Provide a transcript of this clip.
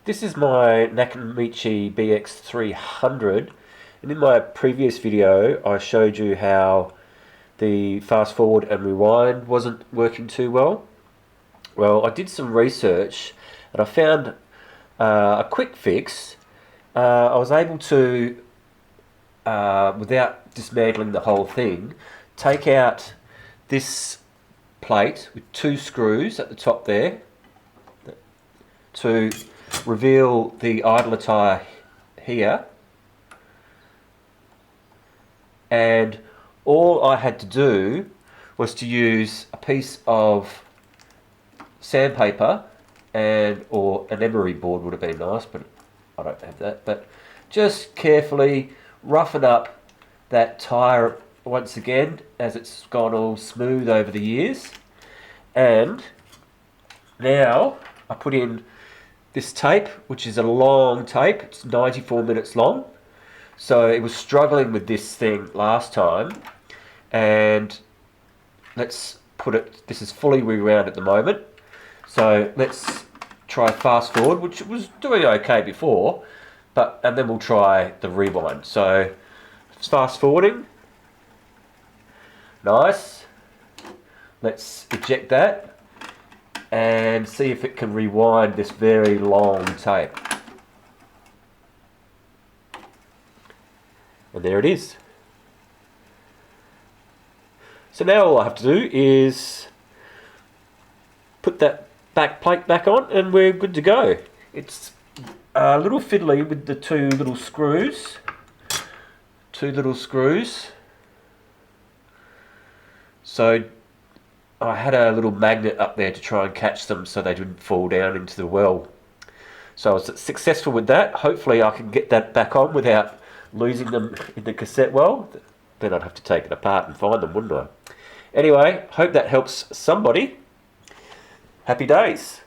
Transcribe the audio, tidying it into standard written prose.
This is my Nakamichi BX-300, and in my previous video I showed you how the fast forward and rewind wasn't working too well. Well, I did some research and I found a quick fix. I was able to, without dismantling the whole thing, take out this plate with two screws at the top there to reveal the idler tyre here, and all I had to do was to use a piece of sandpaper or an emery board would have been nice, but I don't have that. But just carefully roughen up that tyre once again as it's gone all smooth over the years. And now I put in this tape, which is a long tape. It's 94 minutes long. So it was struggling with this thing last time. And let's put it, this is fully rewound at the moment. So let's try fast forward, which was doing okay before, and then we'll try the rewind. So it's fast forwarding. Nice. Let's eject that and see if it can rewind this very long tape. And there it is. So now all I have to do is put that back plate back on and we're good to go. It's a little fiddly with the two little screws. So I had a little magnet up there to try and catch them so they didn't fall down into the well. So I was successful with that. Hopefully I can get that back on without losing them in the cassette well. Then I'd have to take it apart and find them, wouldn't I? Anyway, hope that helps somebody. Happy days.